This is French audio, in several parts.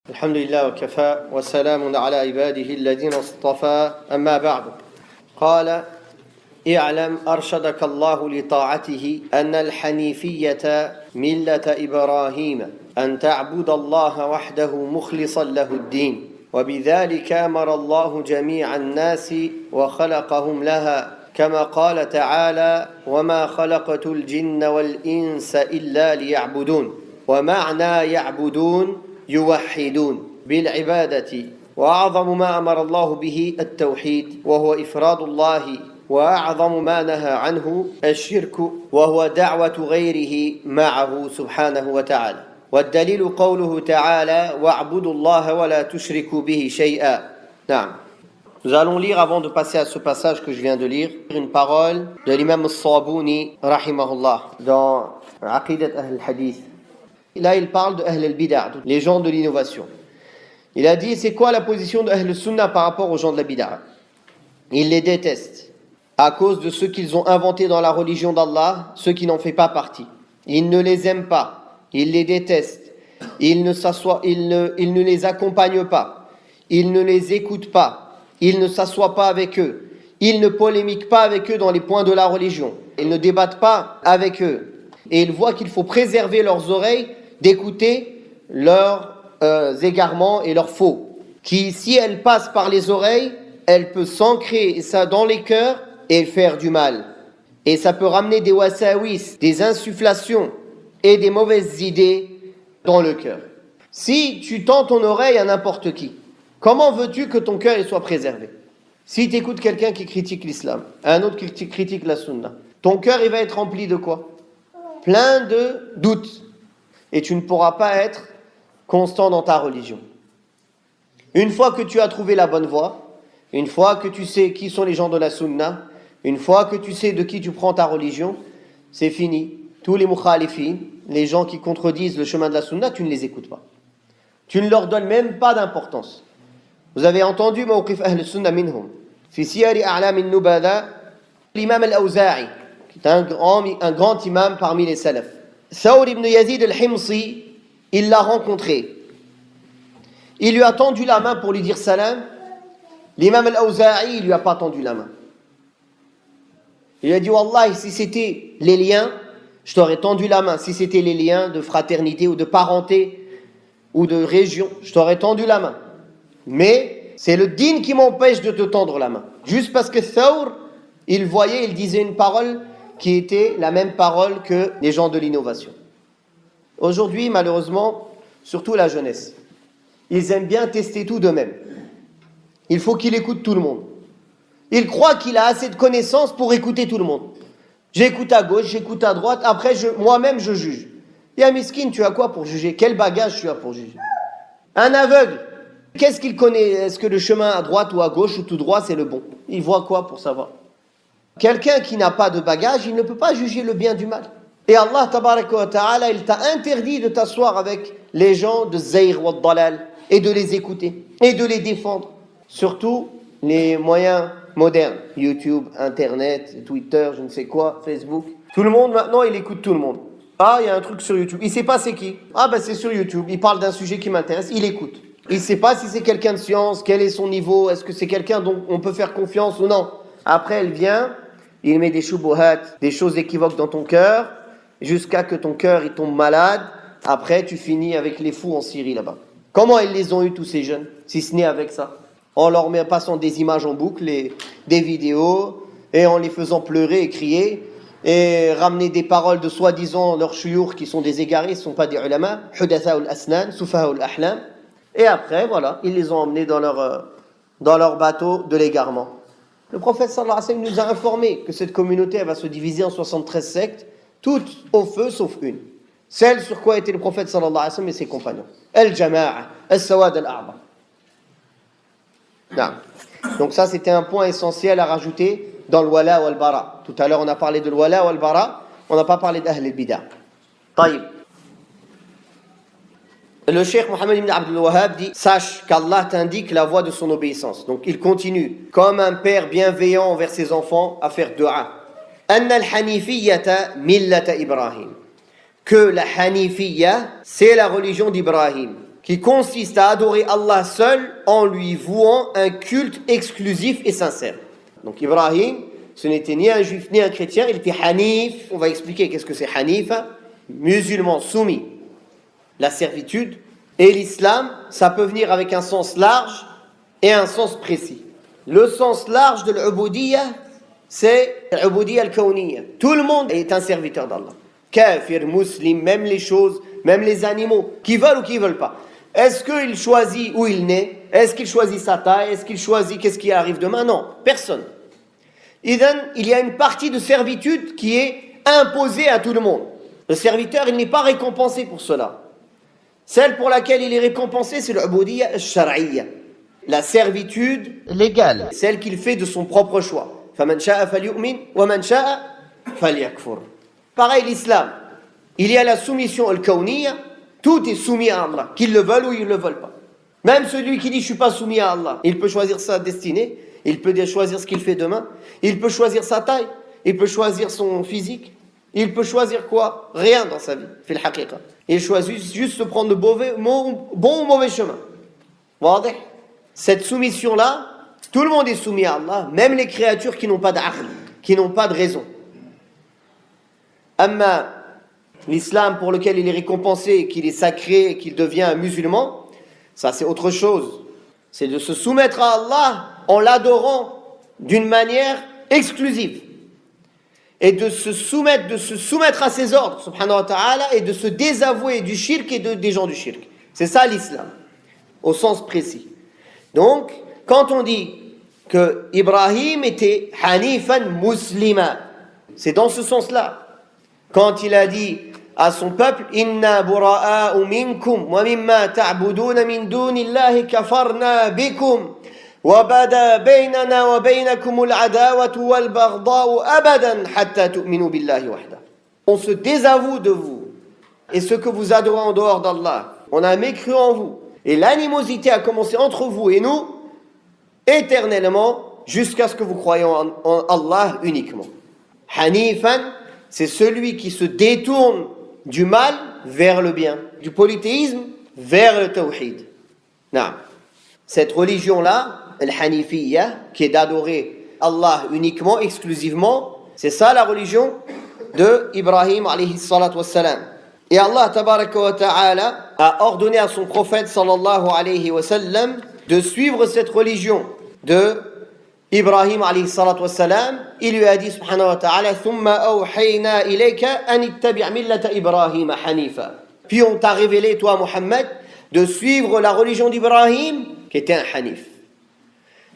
الحمد لله وكفى وسلام على عباده الذين اصطفى أما بعد قال اعلم أرشدك الله لطاعته أن الحنيفية ملة إبراهيم أن تعبد الله وحده مخلصا له الدين وبذلك أمر الله جميع الناس وخلقهم لها كما قال تعالى وما خلقت الجن والإنس إلا ليعبدون ومعنى يعبدون يوحدون بالعبادة وأعظم ما أمر الله به التوحيد وهو إفراد الله وأعظم ما نهى عنه الشرك وهو دعوة غيره معه سبحانه وتعالى والدليل قوله تعالى واعبدوا الله ولا تشركوا به شيئا نعم. Nous allons lire, avant de passer à ce passage que je viens de lire, une parole de l'imam As-Sabuni, rahimahullah, dans Aqidat Ahl-Hadith. Là, il parle de Ahl al-Bid'ah, les gens de l'innovation. Il a dit, c'est quoi la position de Ahl al-Sunnah par rapport aux gens de la Bid'ah? Il les déteste à cause de ce qu'ils ont inventé dans la religion d'Allah, ceux qui n'en font pas partie. Il ne les aime pas, il les déteste, il ne les accompagne pas, il ne les écoute pas. Il ne s'assoit pas avec eux. Il ne polémique pas avec eux dans les points de la religion. Ils ne débattent pas avec eux. Et ils voient qu'il faut préserver leurs oreilles d'écouter leurs égarements et leurs faux. Qui, si elles passent par les oreilles, elles peuvent s'ancrer ça dans les cœurs et faire du mal. Et ça peut ramener des wasawis, des insufflations et des mauvaises idées dans le cœur. Si tu tends ton oreille à n'importe qui, comment veux-tu que ton cœur soit préservé? Si tu écoutes quelqu'un qui critique l'islam, un autre qui critique la sunna, ton cœur il va être rempli de quoi? Plein de doutes. Et tu ne pourras pas être constant dans ta religion. Une fois que tu as trouvé la bonne voie, une fois que tu sais qui sont les gens de la sunna, une fois que tu sais de qui tu prends ta religion, c'est fini. Tous les mukhalifin, les gens qui contredisent le chemin de la sunna, tu ne les écoutes pas. Tu ne leur donnes même pas d'importance. Vous avez entendu Mawqif Ahl Sunnah minhum. Fi Siyari A'lam al-Nubala, l'imam al-Awza'i, qui est un grand imam parmi les salafs. Thawr ibn Yazid al-Himsi, il l'a rencontré. Il lui a tendu la main pour lui dire salam. L'imam al-Awza'i, il lui a pas tendu la main. Il lui a dit Wallah, si c'était les liens, je t'aurais tendu la main. Si c'était les liens de fraternité ou de parenté ou de région, je t'aurais tendu la main. Mais c'est le din qui m'empêche de te tendre la main. Juste parce que Thawr, il voyait, il disait une parole qui était la même parole que les gens de l'innovation. Aujourd'hui, malheureusement, surtout la jeunesse, ils aiment bien tester tout d'eux-mêmes. Il faut qu'il écoute tout le monde. Il croit qu'il a assez de connaissances pour écouter tout le monde. J'écoute à gauche, j'écoute à droite, après moi-même je juge. Ya miskin, tu as quoi pour juger? Quel bagage tu as pour juger? Un aveugle, qu'est-ce qu'il connaît? Est-ce que le chemin à droite ou à gauche ou tout droit c'est le bon? Il voit quoi pour savoir? Quelqu'un qui n'a pas de bagage, il ne peut pas juger le bien du mal. Et Allah tabaraka wa ta'ala, il t'a interdit de t'asseoir avec les gens de Zayr wa Dalal et de les écouter et de les défendre. Surtout les moyens modernes, YouTube, Internet, Twitter, je ne sais quoi, Facebook. Tout le monde maintenant, il écoute tout le monde. Ah, il y a un truc sur YouTube. Il ne sait pas c'est qui. Ah ben c'est sur YouTube. Il parle d'un sujet qui m'intéresse, il écoute. Il ne sait pas si c'est quelqu'un de science, quel est son niveau, est-ce que c'est quelqu'un dont on peut faire confiance ou non. Après, elle vient, il met des shubuhat, des choses équivoques dans ton cœur, jusqu'à que ton cœur il tombe malade. Après, tu finis avec les fous en Syrie là-bas. Comment ils les ont eu tous ces jeunes, si ce n'est avec ça? En leur passant des images en boucle, des vidéos, et en les faisant pleurer et crier, et ramener des paroles de soi-disant leurs chouyours qui sont des égarés, ce ne sont pas des ulama, hudatha al-asnan, sufaha al-ahlam. Et après, voilà, ils les ont emmenés dans leur bateau de l'égarement. Le prophète sallallahu alayhi wa sallam nous a informé que cette communauté elle va se diviser en 73 sectes, toutes au feu sauf une. Celle sur quoi était le prophète sallallahu alayhi wa sallam et ses compagnons. Al-jama'a, al-sawad al-a'ba. Donc ça c'était un point essentiel à rajouter dans le wala wal bara. Tout à l'heure on a parlé de le wala wal bara, on n'a pas parlé d'Ahl al-Bid'ah. Taïb. Le cheikh Mohammed ibn Abdul Wahhab dit sache qu'Allah t'indique la voie de son obéissance. Donc il continue comme un père bienveillant envers ses enfants à faire dua. Anna al-Hanifiyyata millata Ibrahim. Que la Hanifiyya c'est la religion d'Ibrahim. qui consiste à adorer Allah seul en lui vouant un culte exclusif et sincère. Donc Ibrahim, ce n'était ni un juif ni un chrétien, il était hanif. On va expliquer qu'est-ce que c'est hanif, musulman soumis. La servitude et l'islam, ça peut venir avec un sens large et un sens précis. Le sens large de l'uboudiyya, c'est l'uboudiyya al-kawniyya. Tout le monde est un serviteur d'Allah. Kafir, musulman, même les choses, même les animaux, qui veulent ou qui ne veulent pas. Est-ce qu'il choisit où il naît? Est-ce qu'il choisit sa taille? Est-ce qu'il choisit qu'est-ce qui arrive demain? Non, personne. Il y a une partie de servitude qui est imposée à tout le monde. Le serviteur, il n'est pas récompensé pour cela. Celle pour laquelle il est récompensé, c'est l'uboudiyya al-shar'iyya. La servitude légale, celle qu'il fait de son propre choix. فَمَنْ شَاءَ فَلْيُؤْمِنْ وَمَنْ شَاءَ فَلْيَكْفُرْ. Pareil, l'islam. Il y a la soumission al-kawniyya, tout est soumis à Allah, qu'ils le veulent ou ils ne le veulent pas. Même celui qui dit je ne suis pas soumis à Allah, il peut choisir sa destinée, il peut choisir ce qu'il fait demain, il peut choisir sa taille, il peut choisir son physique, il peut choisir quoi? Rien dans sa vie, fil haqiqa. Il choisit juste de prendre le bon ou mauvais chemin. Wadih? Cette soumission-là, tout le monde est soumis à Allah, même les créatures qui n'ont pas d'aql, qui n'ont pas de raison. Amma l'islam pour lequel il est récompensé, qu'il est sacré, qu'il devient un musulman, ça c'est autre chose. C'est de se soumettre à Allah en l'adorant d'une manière exclusive. Et de se soumettre à ses ordres, subhanahu wa ta'ala, et de se désavouer du shirk et des gens du shirk. C'est ça l'islam, au sens précis. Donc, quand on dit que Ibrahim était hanifan muslima, c'est dans ce sens-là. Quand il a dit à son peuple Inna bura'a'u minkum wa mimma ta'buduna min dunillahi kafarna bikum wa bada baynana wa baynakum al-adawatu wal baghda'u abadan hatta tu'minu billahi wahda. On se désavoue de vous et ce que vous adorez en dehors d'Allah. On a mécru en vous et l'animosité a commencé entre vous et nous éternellement jusqu'à ce que vous croyez en Allah uniquement. Hanifan, c'est celui qui se détourne du mal vers le bien, du polythéisme vers le tawhid. Non. Cette religion-là, al-hanifiyya, qui est d'adorer Allah uniquement, exclusivement, c'est ça la religion de Ibrahim alayhi salatu wassalam. Et Allah tabaraka wa ta'ala a ordonné à son prophète sallallahu alayhi wa sallam de suivre cette religion de Ibrahim alayhi salatu wassalam. Il lui a dit subhanahu wa ta'ala thumma awhayna ilayka an ittabi' millata Ibrahim hanifa. Puis on t'a révélé toi Muhammad de suivre la religion d'Ibrahim qui était un hanif.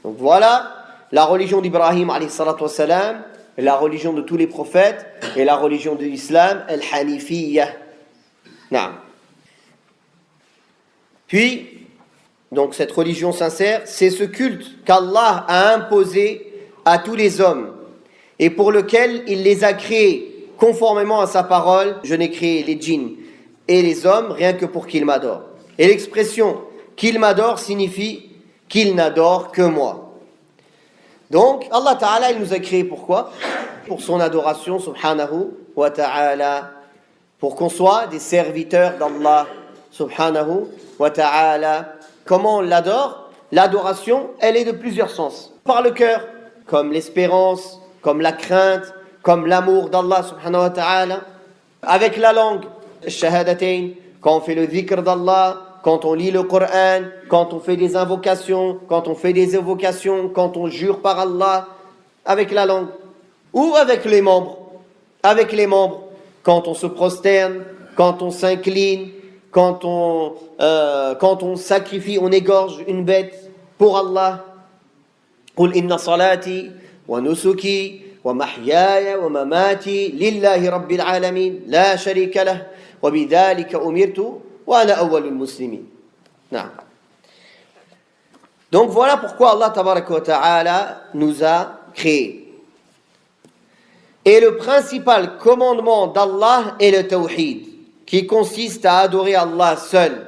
Donc voilà la religion d'Ibrahim alayhi salatu wassalam, la religion de tous les prophètes et la religion de l'islam al-hanifiyya. Naam. Puis donc cette religion sincère, c'est ce culte qu'Allah a imposé à tous les hommes et pour lequel il les a créés conformément à sa parole. Je n'ai créé les djinns et les hommes rien que pour qu'ils m'adorent. Et l'expression qu'il m'adore signifie qu'il n'adore que moi. Donc Allah Ta'ala il nous a créés pourquoi? Pour son adoration subhanahu wa ta'ala, pour qu'on soit des serviteurs d'Allah subhanahu wa ta'ala. Comment on l'adore? L'adoration, elle est de plusieurs sens. Par le cœur, comme l'espérance, comme la crainte, comme l'amour d'Allah subhanahu wa ta'ala. Avec la langue, shahadatain, quand on fait le dhikr d'Allah, quand on lit le Coran, quand on fait des invocations, quand on fait des évocations, quand on jure par Allah, avec la langue. Ou avec les membres. Avec les membres, quand on se prosterne, quand on s'incline, quand on sacrifie, on égorge une bête pour Allah. قل إن صلاتي ونسكي ومحياي ومماتي لله رب العالمين لا شريك له وبذلك أمرت وأنا أول المسلمين. نعم. Donc voilà pourquoi Allah tabaraka wa ta'ala nous a créés. Et le principal commandement d'Allah est le tawhid, qui consiste à adorer Allah seul.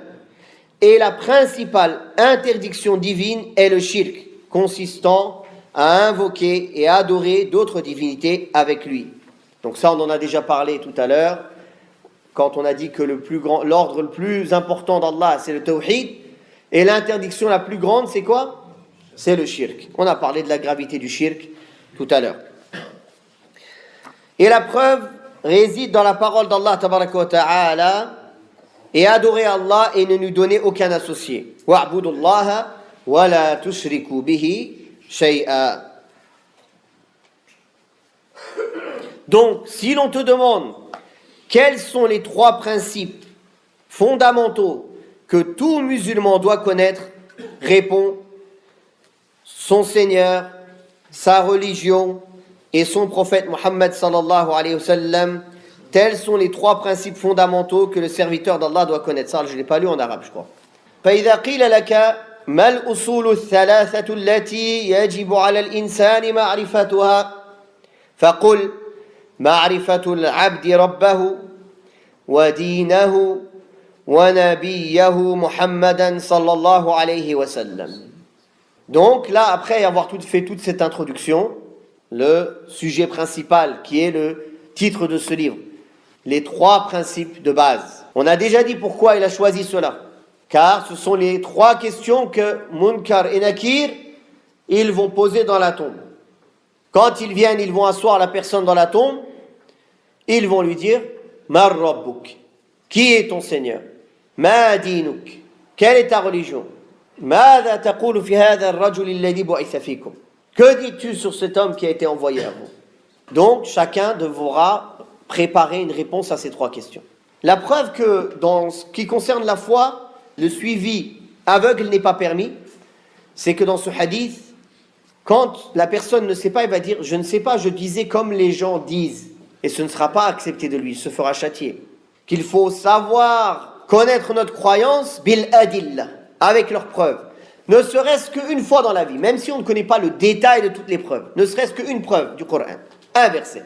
Et la principale interdiction divine est le shirk, consistant à invoquer et à adorer d'autres divinités avec lui. Donc ça, on en a déjà parlé tout à l'heure. quand on a dit que l'ordre le plus important d'Allah, c'est le tawhid, et l'interdiction la plus grande, c'est quoi? C'est le shirk. On a parlé de la gravité du shirk tout à l'heure. Et la preuve réside dans la parole d'Allah tabaraka wa ta'ala, et adorer Allah et ne lui donner aucun associé. Wa'budullaha wa la tushriku bihi shay'a. Donc, si l'on te demande quels sont les 3 principes fondamentaux que tout musulman doit connaître, réponds son Seigneur, sa religion et son prophète Muhammad sallallahu alayhi wa sallam. Tels sont les 3 principes fondamentaux que le serviteur d'Allah doit connaître. Ça, je ne l'ai pas lu en arabe, je crois. فإذا قيل لك ما الأصول الثلاثة التي يجب على الإنسان معرفتها فقل معرفة العبد ربه ودينه ونبيه محمدا صلى الله عليه وسلم. Donc là, après avoir fait toute cette introduction, le sujet principal qui est le titre de ce livre, les 3 principes de base. On a déjà dit pourquoi il a choisi cela. Car ce sont les 3 questions que Munkar et Nakir, ils vont poser dans la tombe. Quand ils viennent, ils vont asseoir la personne dans la tombe, ils vont lui dire Mar Rabbuk, qui est ton Seigneur? Ma dinuk, quelle est ta religion? Mada taqulu fi hadha ar-rajul alladhi bu'itha fikum. Que dis-tu sur cet homme qui a été envoyé à vous? Donc chacun devra préparer une réponse à ces 3 questions. La preuve que dans ce qui concerne la foi, le suivi aveugle n'est pas permis, c'est que dans ce hadith, quand la personne ne sait pas, il va dire « Je ne sais pas, je disais comme les gens disent ». Et ce ne sera pas accepté de lui, il se fera châtier. Qu'il faut savoir connaître notre croyance bil adillah, avec leurs preuves. Ne serait-ce qu'une fois dans la vie, même si on ne connaît pas le détail de toutes les preuves, ne serait-ce qu'une preuve du Coran, un verset.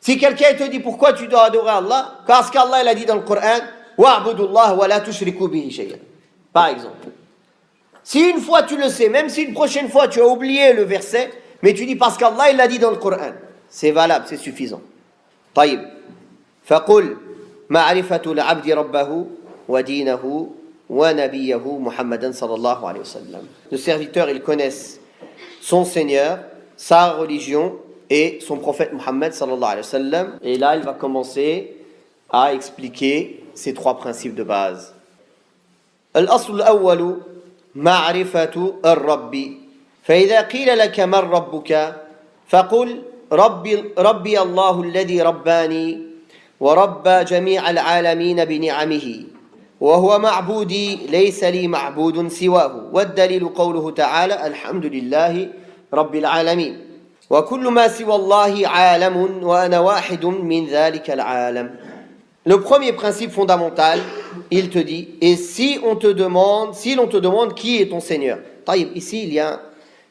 Si quelqu'un te dit pourquoi tu dois adorer Allah, parce qu'Allah il a dit dans le Coran wa'budullah wa la tushriku bihi shay'an. Par exemple. Si une fois tu le sais, même si une prochaine fois tu as oublié le verset, mais tu dis parce qu'Allah il l'a dit dans le Coran, c'est valable, c'est suffisant. طيب. فقل معرفة العبد ربه ودينه ونبيه محمدا صلى الله عليه وسلم. Le serviteur, ils connaissent son Seigneur, sa religion et son prophète Muhammad sallallahu alayhi wa sallam. Et là, il va commencer à expliquer ces 3 principes de base. الأصل الأول معرفة الرب. فإذا قيل لك من ربك فقل ربي الله الذي رباني ورب جميع العالمين بنعمه وهو معبودي ليس لي معبود سواه والدليل قوله تعالى الحمد لله رب العالمين وكل ما سوى الله عالم وأنا واحد من ذلك العالم. Le premier principe fondamental, il te dit, et si l'on te demande qui est ton Seigneur. Taïb, ici il y a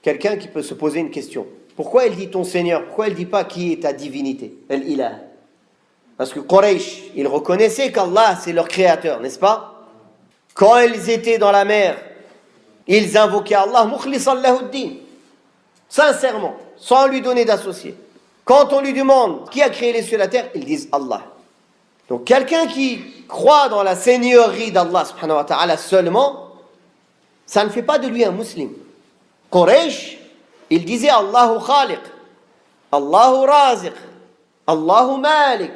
quelqu'un qui peut se poser une question. Pourquoi il dit ton Seigneur? Pourquoi il ne dit pas qui est ta divinité? Al-Ilah. Parce que Quraysh, ils reconnaissaient qu'Allah c'est leur créateur, n'est-ce pas? Quand ils étaient dans la mer, ils invoquaient Allah mukhlisan lahu-d-din, sincèrement, sans lui donner d'associé. Quand on lui demande qui a créé les cieux et la terre, ils disent Allah. Donc quelqu'un qui croit dans la seigneurie d'Allah subhanahu wa ta'ala seulement, ça ne fait pas de lui un musulman. Quraysh, il disait Allahu khaliq, Allahu raziq, Allahu malik,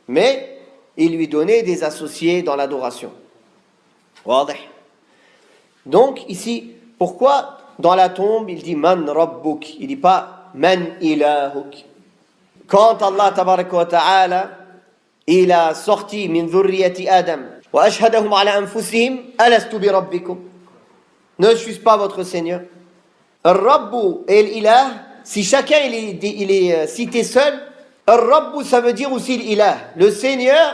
mais il lui donnait des associés dans l'adoration. Donc ici, pourquoi dans la tombe il dit man rabbuk, il dit pas man ilahuk? Quand Allah tabaraka wa ta'ala il a sorti min dhurriyati Adam wa ashhadahum ala anfusihim alastu bi rabbikum, ne suis-je pas votre Seigneur? Rabbu et l'ilah, si chacun il est cité seul, Rabbu ça veut dire aussi l'ilah, le Seigneur,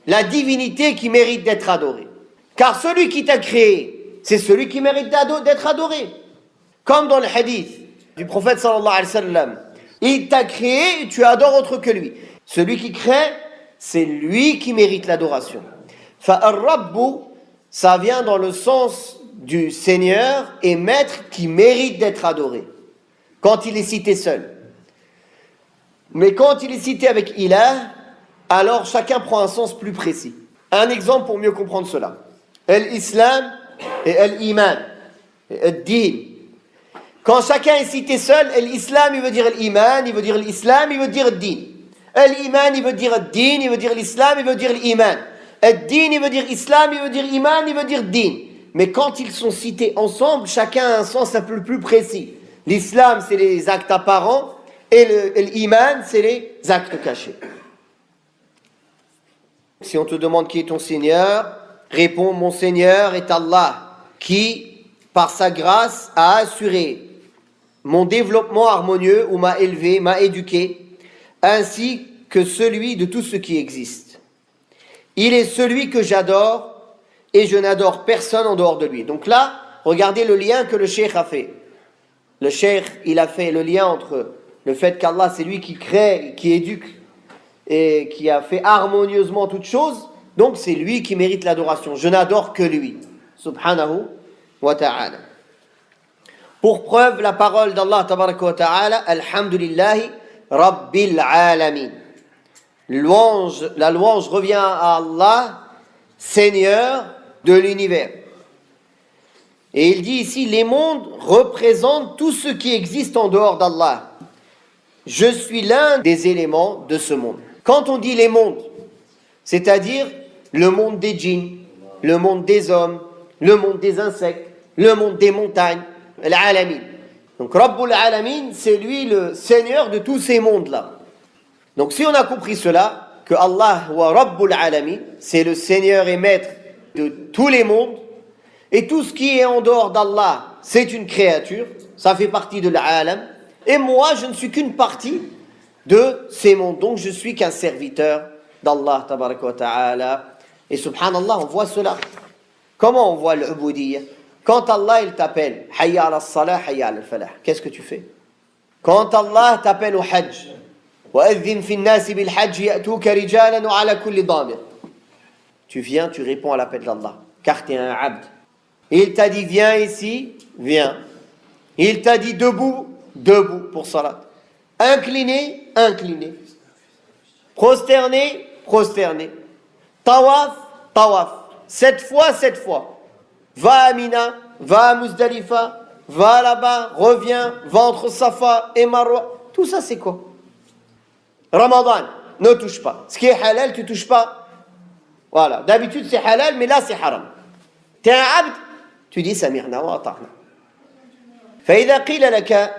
la divinité qui mérite d'être adorée. Car celui qui t'a créé, c'est celui qui mérite d'être adoré. Comme dans le hadith du prophète sallallahu alayhi wa sallam, il t'a créé et tu adores autre que lui. Celui qui crée, c'est lui qui mérite l'adoration. Fa-ar-rabbu, ça vient dans le sens du Seigneur et maître qui mérite d'être adoré, quand il est cité seul. Mais quand il est cité avec ilah, alors chacun prend un sens plus précis. Un exemple pour mieux comprendre cela. L'islam et l'iman, ad-din. Quand chacun est cité seul, l'islam, il veut dire l'iman, il veut dire l'islam, il veut dire ad-din. L'iman, il veut dire ad-din, il veut dire l'islam, il veut dire l'iman. Ad-din, il veut dire islam, il veut dire iman, il veut dire din. Mais quand ils sont cités ensemble, chacun a un sens un peu plus précis. L'islam, c'est les actes apparents, et l'iman, c'est les actes cachés. Si on te demande qui est ton Seigneur, réponds, mon Seigneur est Allah, qui, par sa grâce, a assuré mon développement harmonieux ou m'a élevé, m'a éduqué, ainsi que celui de tout ce qui existe. Il est celui que j'adore et je n'adore personne en dehors de lui. Donc là, regardez le lien que le cheikh a fait. Le cheikh, il a fait le lien entre le fait qu'Allah, c'est lui qui crée, qui éduque et qui a fait harmonieusement toutes choses. Donc c'est lui qui mérite l'adoration. Je n'adore que lui. Subhanahu wa ta'ala. Pour preuve, la parole d'Allah tabaraka wa ta'ala, Alhamdulillahi Rabbil Alamin. La louange revient à Allah, Seigneur de l'univers. Et il dit ici, les mondes représentent tout ce qui existe en dehors d'Allah. Je suis l'un des éléments de ce monde. Quand on dit les mondes, c'est-à-dire le monde des djinns, le monde des hommes, le monde des insectes, le monde des montagnes, l'alamin. Donc Rabbul Alamin, c'est lui le Seigneur de tous ces mondes-là. Donc si on a compris cela, que Allah wa Rabbul Alamin, c'est le Seigneur et Maître de tous les mondes, et tout ce qui est en dehors d'Allah, c'est une créature, ça fait partie de l'Alam, et moi je ne suis qu'une partie de ces mondes, donc je suis qu'un serviteur d'Allah tabaraka wa ta'ala. Et subhanallah, on voit cela. Comment on voit l'ubudiyya? Quand Allah il t'appelle hayya ala salah, hayya ala falah, qu'est-ce que tu fais? Quand Allah t'appelle au hajj, وَأَذِّنْ فِي النَّاسِ بِالْحَجِّ يَأْتُوكَ رِجَالًا وَعَلَى كُلِّ ضَامِرٍ. Tu viens, tu réponds à l'appel d'Allah, car tu es un abd. Il t'a dit viens ici, viens. Il t'a dit debout, debout pour salat. Incliné, incliné. Prosterné, prosterné. Tawaf, tawaf. 7 fois, 7 fois. Va à Mina, va à Muzdalifa, va là-bas, reviens, va entre Safa et Marwa. Tout ça, c'est quoi? Ramadan, ne touche pas. Ce qui est halal, tu touches pas. Voilà. D'habitude, c'est halal, mais là, c'est haram. Tu es un abd, tu dis سمعنا وأطعنا. فإذا قيل لك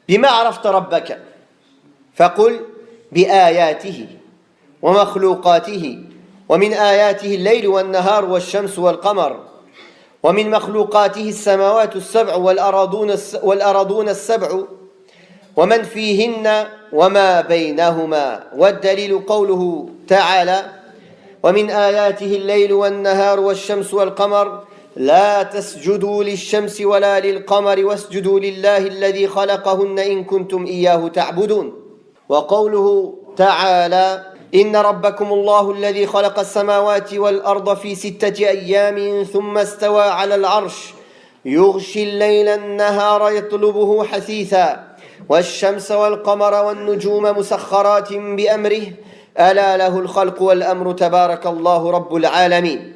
بما عرفت ربك فقل بآياته ومخلوقاته ومن آياته الليل والنهار والشمس والقمر ومن مخلوقاته السماوات السبع والأرضون السبع ومن فيهن وما بينهما والدليل قوله تعالى ومن آياته الليل والنهار والشمس والقمر لا تسجدوا للشمس ولا للقمر واسجدوا لله الذي خلقهن إن كنتم إياه تعبدون وقوله تعالى إن ربكم الله الذي خلق السماوات والأرض في 6 أيام ثم استوى على العرش يغشي الليل النهار يطلبه حثيثا والشمس والقمر والنجوم مسخرات بأمره ألا له الخلق والأمر تبارك الله رب العالمين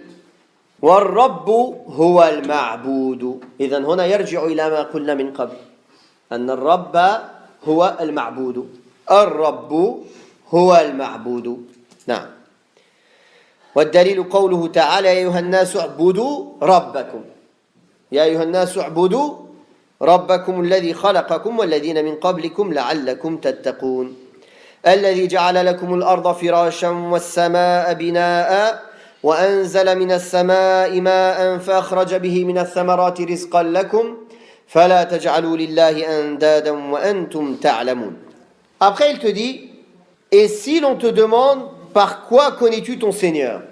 والرب هو المعبود. إذن هنا يرجع إلى ما قلنا من قبل أن الرب هو المعبود. الرب هو المعبود. نعم. والدليل قوله تعالى يا أيها الناس اعبدوا ربكم. يا أيها الناس اعبدوا ربكم الذي خلقكم والذين من قبلكم لعلكم تتقون الذي جعل لكم الأرض فراشا والسماء بناء وأنزل من السماء ماء فأخرج به من الثمرات رزقا لكم فلا تجعلوا لله أندادا وأنتم تعلمون. Après il te dit, et si l'on te demande par quoi connais-tu ton Seigneur,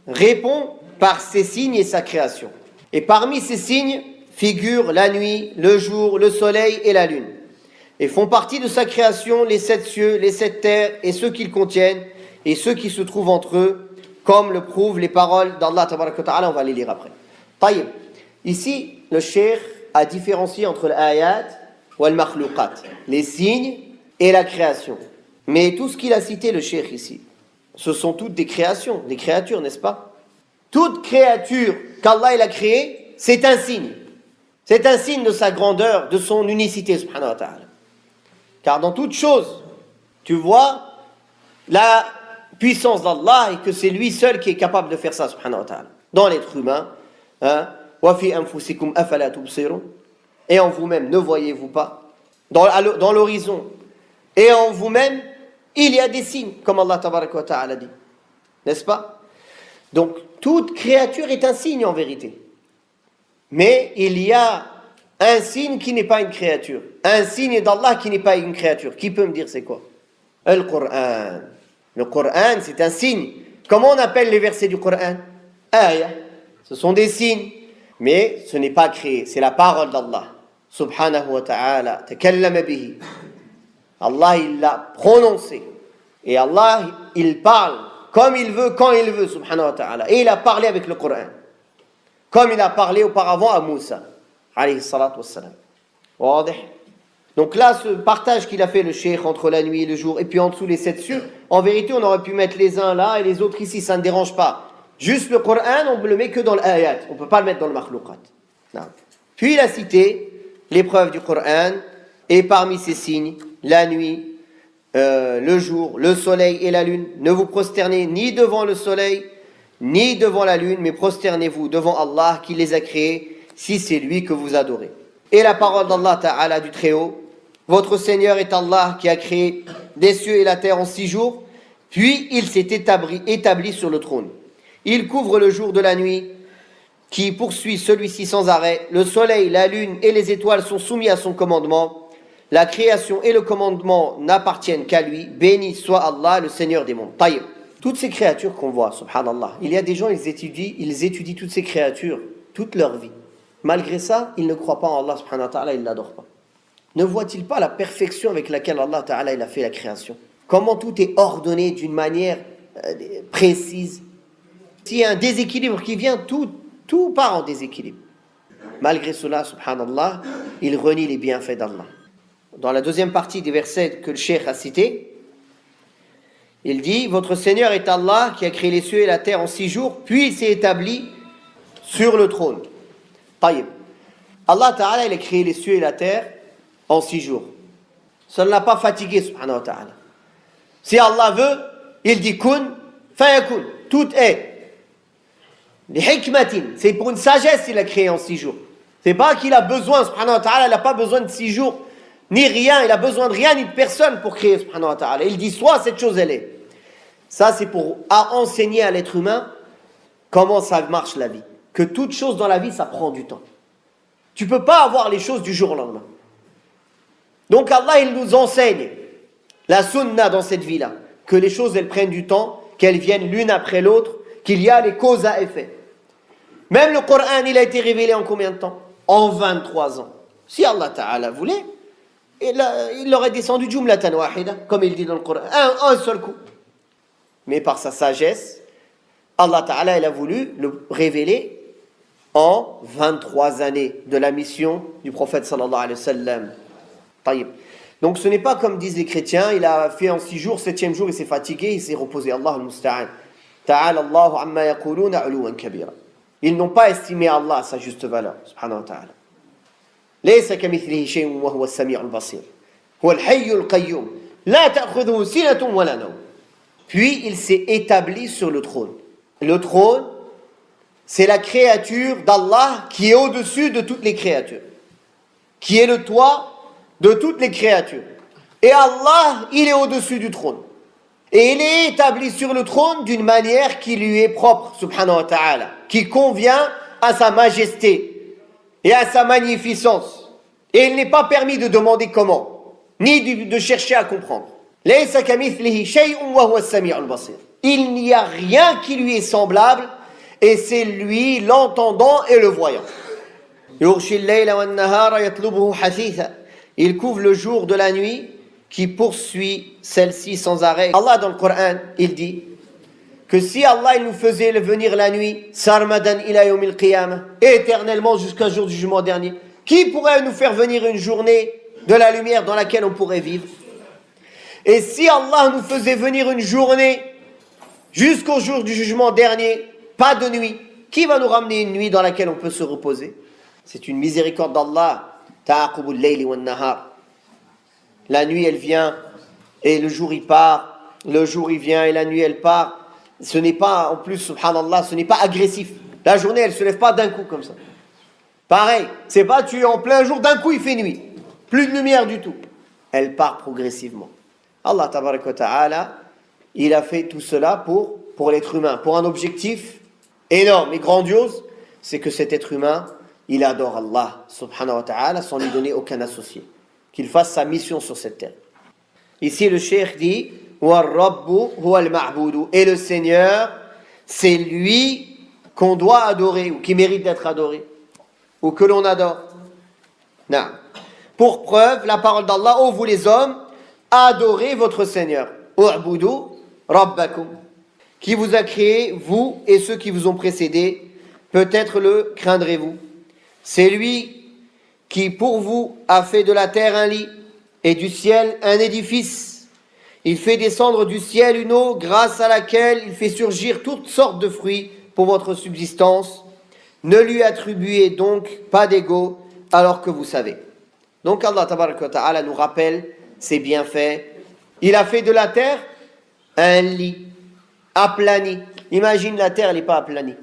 réponds par ses signes et sa création. Et parmi ces signes figurent la nuit, le jour, le soleil et la lune. Et font partie de sa création les 7 cieux, les 7 terres et ceux qu'ils contiennent et ceux qui se trouvent entre eux, comme le prouvent les paroles d'Allah tabaraka wa ta'ala, on va les lire après. Taïb. Ici, le cheikh a différencié entre l'ayat ou al-makhlouqat, les signes et la création. Mais tout ce qu'il a cité, le cheikh ici, ce sont toutes des créations, des créatures, n'est-ce pas? Toute créature qu'Allah il a créée, c'est un signe. C'est un signe de sa grandeur, de son unicité, subhanahu wa ta'ala. Car dans toute chose, tu vois la puissance d'Allah et que c'est lui seul qui est capable de faire ça, subhanahu wa ta'ala. Dans l'être humain, hein, wa fi anfusikum afala tubsirun, et en vous-même, ne voyez-vous pas? Dans l'horizon, et en vous-même, il y a des signes, comme Allah tabaraka wa ta'ala dit. N'est-ce pas? Donc, toute créature est un signe en vérité. Mais il y a un signe qui n'est pas une créature. Un signe d'Allah qui n'est pas une créature. Qui peut me dire c'est quoi? Le Coran. Le Coran, c'est un signe. Comment on appelle les versets du Coran? Ayah. Ce sont des signes. Mais ce n'est pas créé. C'est la parole d'Allah. Subhanahu wa ta'ala. Takallama bihi. Allah, il l'a prononcé. Et Allah, il parle comme il veut, quand il veut, subhanahu wa ta'ala. Et il a parlé avec le Coran. Comme il a parlé auparavant à Moussa, alayhi salatu wassalam. Donc là, ce partage qu'il a fait le cheikh entre la nuit et le jour, et puis en dessous les 7 cieux, en vérité, on aurait pu mettre les uns là et les autres ici, ça ne dérange pas. Juste le Coran, on ne le met que dans l'ayat, on ne peut pas le mettre dans le makhlouqat. Puis il a cité l'épreuve du Coran, et parmi ces signes, la nuit, le jour, le soleil et la lune. Ne vous prosternez ni devant le soleil, ni devant la lune, mais prosternez-vous devant Allah qui les a créés, si c'est lui que vous adorez. Et la parole d'Allah Ta'ala du Très-Haut, votre Seigneur est Allah qui a créé des cieux et la terre en 6 jours, puis il s'est établi sur le trône. Il couvre le jour de la nuit, qui poursuit celui-ci sans arrêt. Le soleil, la lune et les étoiles sont soumis à son commandement. La création et le commandement n'appartiennent qu'à lui. Béni soit Allah, le Seigneur des mondes. Taïb. Toutes ces créatures qu'on voit, subhanallah, il y a des gens, ils étudient toutes ces créatures, toute leur vie. Malgré ça, ils ne croient pas en Allah, subhanahu wa ta'ala, ils ne l'adorent pas. Ne voient-ils pas la perfection avec laquelle Allah ta'ala il a fait la création? Comment tout est ordonné d'une manière précise? S'il y a un déséquilibre qui vient, tout part en déséquilibre. Malgré cela, subhanallah, ils renient les bienfaits d'Allah. Dans la deuxième partie des versets que le cheikh a cités, il dit, votre Seigneur est Allah qui a créé les cieux et la terre en 6 jours, puis il s'est établi sur le trône. Taïb. Allah Ta'ala, il a créé les cieux et la terre en 6 jours. Ça ne l'a pas fatigué, subhanahu wa ta'ala. Si Allah veut, il dit kun, fayakun. Tout est. Les hikmatin, c'est pour une sagesse qu'il a créé en 6 jours. C'est pas qu'il a besoin, subhanahu wa ta'ala, il n'a pas besoin de 6 jours, ni rien, il a besoin de rien, ni de personne pour créer, subhanahu wa ta'ala. Il dit soit cette chose elle est. Ça, c'est pour enseigner à l'être humain comment ça marche la vie. Que toute chose dans la vie, ça prend du temps. Tu ne peux pas avoir les choses du jour au lendemain. Donc Allah, il nous enseigne la sunna dans cette vie-là. Que les choses, elles prennent du temps, qu'elles viennent l'une après l'autre, qu'il y a les causes à effet. Même le Coran, il a été révélé en combien de temps? En 23 ans. Si Allah Ta'ala voulait, il l'aurait descendu jumlatan wahida, comme il dit dans le Coran, un seul coup. Mais par sa sagesse, Allah Ta'ala, il a voulu le révéler en 23 années de la mission du prophète sallallahu alayhi wa sallam. Taïb. Donc ce n'est pas comme disent les chrétiens, il a fait en 6 jours, 7e jour, il s'est fatigué, il s'est reposé. Allah al-Musta'an. Ta'ala Allahu amma yaquluna uluwan kabira. Ils n'ont pas estimé Allah à sa juste valeur, subhanahu wa ta'ala. Laysa kamithlihi shay'un wa huwa as-sami'ul basir. Huwa al-hayyul qayyum. La ta'khudhuhu sinatun wa la nawm. Puis il s'est établi sur le trône. Le trône, c'est la créature d'Allah qui est au-dessus de toutes les créatures. Qui est le toit de toutes les créatures. Et Allah, il est au-dessus du trône. Et il est établi sur le trône d'une manière qui lui est propre, subhanahu wa ta'ala, qui convient à sa majesté et à sa magnificence. Et il n'est pas permis de demander comment, ni de chercher à comprendre. Il n'y a rien qui lui est semblable, et c'est lui l'entendant et le voyant. Il couvre le jour de la nuit qui poursuit celle-ci sans arrêt. Allah dans le Coran, il dit que si Allah il nous faisait venir la nuit, sarmadan ila yawmil qiyamah, éternellement jusqu'un jour du jugement dernier, qui pourrait nous faire venir une journée de la lumière dans laquelle on pourrait vivre? Et si Allah nous faisait venir une journée jusqu'au jour du jugement dernier, pas de nuit. Qui va nous ramener une nuit dans laquelle on peut se reposer? C'est une miséricorde d'Allah. Ta'aqubul layli wan nahar. La nuit, elle vient et le jour, il part. Le jour, il vient et la nuit, elle part. Ce n'est pas, en plus, subhanallah, ce n'est pas agressif. La journée, elle ne se lève pas d'un coup comme ça. Pareil, c'est pas tu es en plein jour, d'un coup, il fait nuit. Plus de lumière du tout. Elle part progressivement. Allah tabaraka wa ta'ala, il a fait tout cela pour l'être humain, pour un objectif énorme et grandiose, c'est que cet être humain, il adore Allah subhanahu wa ta'ala sans lui donner aucun associé. Qu'il fasse sa mission sur cette terre. Ici, le cheikh dit وَالرَّبُّ هُوَ الْمَعْبُودُ. Et le Seigneur, c'est lui qu'on doit adorer ou qui mérite d'être adoré ou que l'on adore. Non. Pour preuve, la parole d'Allah, ô vous les hommes, adorez votre Seigneur. U'budu rabbakum. Qui vous a créé, vous et ceux qui vous ont précédés, peut-être le craindrez-vous. C'est lui qui pour vous a fait de la terre un lit et du ciel un édifice. Il fait descendre du ciel une eau grâce à laquelle il fait surgir toutes sortes de fruits pour votre subsistance. Ne lui attribuez donc pas d'ego alors que vous savez. Donc Allah tabaraka wa ta'ala nous rappelle ses bienfaits. Il a fait de la terre un lit aplani. Imagine la terre, elle n'est pas aplanie.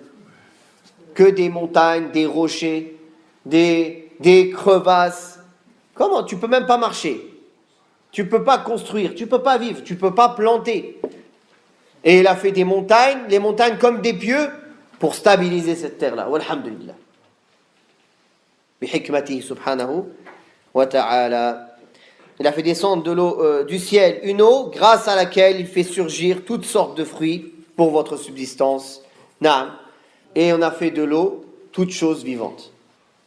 Que des montagnes, des rochers, des crevasses. Comment? Tu ne peux même pas marcher. Tu ne peux pas construire, tu ne peux pas vivre, tu ne peux pas planter. Et il a fait des montagnes, les montagnes comme des pieux, pour stabiliser cette terre-là. Walhamdulillah. Bihikmatihi subhanahu wa ta'ala. Il a fait descendre de l'eau du ciel une eau grâce à laquelle il fait surgir toutes sortes de fruits pour votre subsistance. Naam. Et on a fait de l'eau toutes choses vivantes.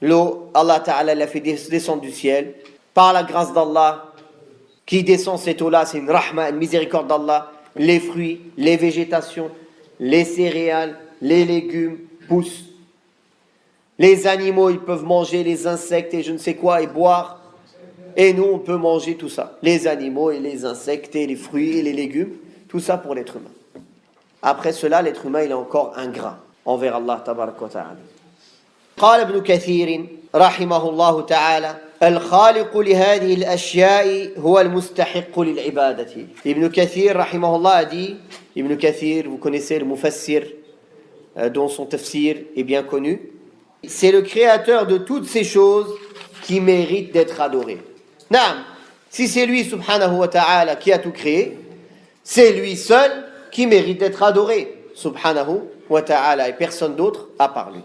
L'eau, Allah Ta'ala l'a fait descendre du ciel par la grâce d'Allah. Qui descend cette eau-là, c'est une rahma, une miséricorde d'Allah. Les fruits, les végétations, les céréales, les légumes poussent. Les animaux, ils peuvent manger les insectes et je ne sais quoi et boire. Et nous, on peut manger tout ça. Les animaux et les insectes et les fruits et les légumes. Tout ça pour l'être humain. Après cela, l'être humain, il est encore ingrat envers Allah tabaraka wa ta'ala. قال ابن كثير رحمه الله تعالى الخالق لهذه الأشياء هو المستحق للعبادة. Ibn Kathir rahimahullah a dit, Ibn Kathir, vous connaissez le mufassir dont son tafsir est bien connu, c'est le créateur de toutes ces choses qui méritent d'être adorées. Naam, si c'est lui subhanahu wa ta'ala qui a tout créé, c'est lui seul qui mérite d'être adoré subhanahu wa ta'ala et personne d'autre à part lui.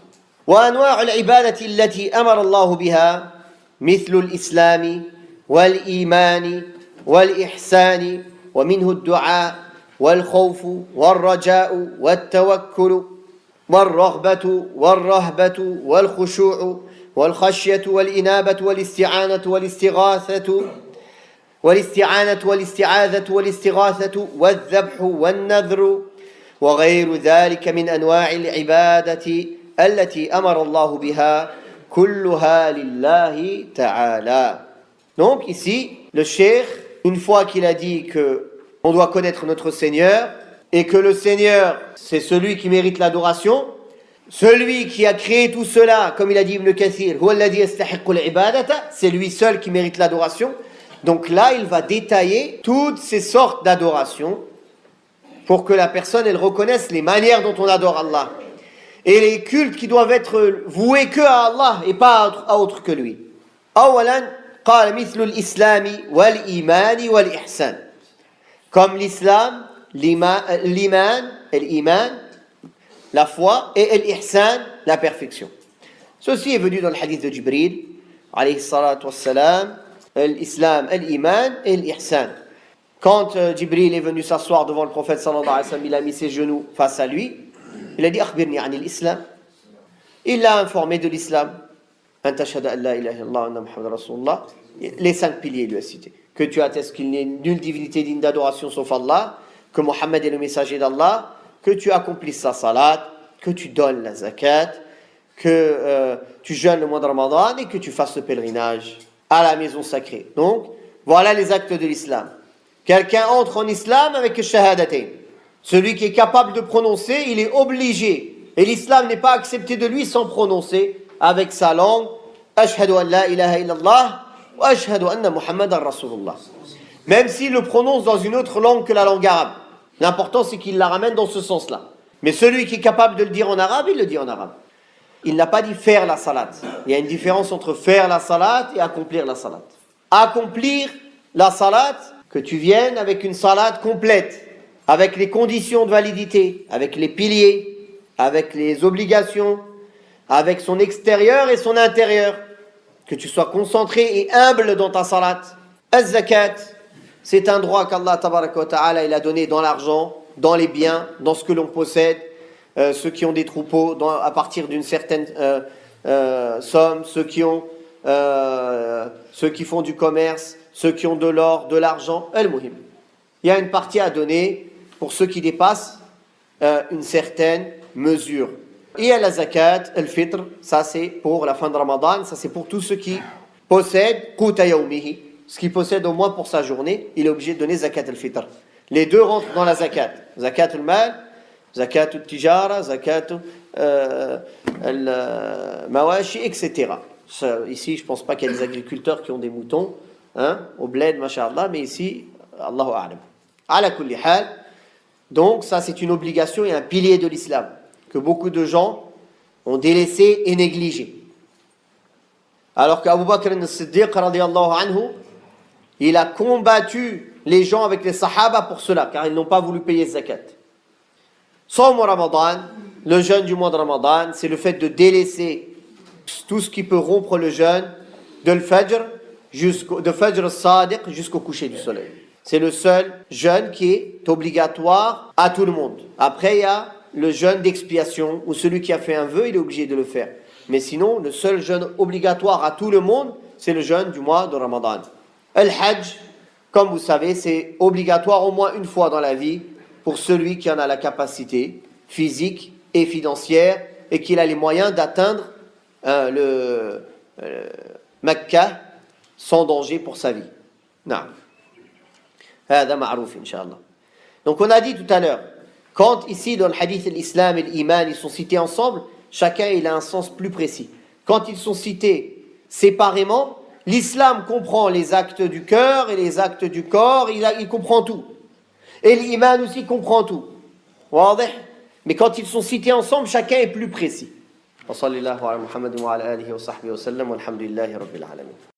وأنواع العبادة التي أمر الله بها مثل الإسلام والإيمان والإحسان ومنه الدعاء والخوف والرجاء والتوكل والرغبة والرهبة والخشوع والخشية والإنابة والاستعانة والاستعاذة والاستغاثة والذبح والنذر وغير ذلك من أنواع العبادة التي أمر الله بها كلها لله تعالى. Donc ici, le cheikh, une fois qu'il a dit que on doit connaître notre Seigneur et que le Seigneur, c'est celui qui mérite l'adoration, celui qui a créé tout cela, comme il a dit Ibn Kathir, هو الذي يستحق العبادة, c'est lui seul qui mérite l'adoration. Donc là, il va détailler toutes ces sortes d'adoration pour que la personne, elle reconnaisse les manières dont on adore Allah. Et les cultes qui doivent être voués que à Allah et pas à autre que lui. أولاً قال مثل الإسلام والإيمان والإحسان. Comme l'islam, l'iman, la foi, et l'ihsan, la perfection. Ceci est venu dans le hadith de Jibril, alayhi salatu wassalam, l'islam, l'iman et l'ihsan. Quand Jibril est venu s'asseoir devant le prophète sallallahu alayhi wa sallam, il a mis ses genoux face à lui. Il a dit akhbirni an l'islam. Il l'a informé de l'islam. An tashhadu an la ilaha illallah wa anna Muhammadan rasulullah. Les 5 piliers, il lui a cité. Que tu attestes qu'il n'y ait nulle divinité digne d'adoration sauf Allah, que Mohammed est le messager d'Allah, que tu accomplisses sa salat, que tu donnes la zakat, que tu jeûnes le mois de Ramadan et que tu fasses le pèlerinage à la maison sacrée. Donc, voilà les actes de l'islam. Quelqu'un entre en islam avec le shahadatain. Celui qui est capable de prononcer, il est obligé. Et l'islam n'est pas accepté de lui sans prononcer avec sa langue. Ashhadu an la ilaha illallah wa ashhadu anna Muhammadan Rasulullah. Même s'il le prononce dans une autre langue que la langue arabe. L'important, c'est qu'il la ramène dans ce sens-là. Mais celui qui est capable de le dire en arabe, il le dit en arabe. Il n'a pas dit faire la salat. Il y a une différence entre faire la salat et accomplir la salat. Accomplir la salat, que tu viennes avec une salat complète, avec les conditions de validité, avec les piliers, avec les obligations, avec son extérieur et son intérieur. Que tu sois concentré et humble dans ta salat. Az-zakat, c'est un droit qu'Allah tabaraka wa ta'ala il a donné dans l'argent, dans les biens, dans ce que l'on possède. Ceux qui ont des troupeaux à partir d'une certaine somme, ceux qui font du commerce, ceux qui ont de l'or, de l'argent, al-muhim. Il y a une partie à donner pour ceux qui dépassent une certaine mesure. Et la zakat, al-fitr, ça c'est pour la fin de Ramadan, ça c'est pour tous ceux qui possèdent quta yawmihi, ce qui possède au moins pour sa journée, il est obligé de donner zakat al-fitr. Les deux rentrent dans la zakat. Zakat al-mal, zakat al-tijara, zakat al-mawashi, etc. Ici, je ne pense pas qu'il y a des agriculteurs qui ont des moutons, au bled, masha'Allah, mais ici, Allahu a'lam. Ala kulli hal. Donc, ça, c'est une obligation et un pilier de l'islam que beaucoup de gens ont délaissé et négligé. Alors qu'Abu Bakr as-Siddiq, radiyallahu anhu, il a combattu les gens avec les sahaba pour cela, car ils n'ont pas voulu payer zakat. Sawm Ramadan, le jeûne du mois de Ramadan, c'est le fait de délaisser tout ce qui peut rompre le jeûne, de Fajr Sadiq jusqu'au coucher du soleil. C'est le seul jeûne qui est obligatoire à tout le monde. Après, il y a le jeûne d'expiation, où celui qui a fait un vœu, il est obligé de le faire. Mais sinon, le seul jeûne obligatoire à tout le monde, c'est le jeûne du mois de Ramadan. Al-Hajj, comme vous savez, c'est obligatoire au moins une fois dans la vie pour celui qui en a la capacité physique et financière et qui a les moyens d'atteindre le Mecca sans danger pour sa vie. Non. هذا معروف إن شاء الله. Donc on a dit tout à l'heure, quand ici dans le hadith l'islam et l'iman ils sont cités ensemble, chacun il a un sens plus précis. Quand ils sont cités séparément, l'islam comprend les actes du cœur et les actes du corps, il comprend tout. Et l'iman aussi comprend tout. Mais quand ils sont cités ensemble, chacun est plus précis. Wa sallallahu ala Muhammadin wa ala alihi wa sahbihi wa sallam walhamdulillahi rabbil alamin.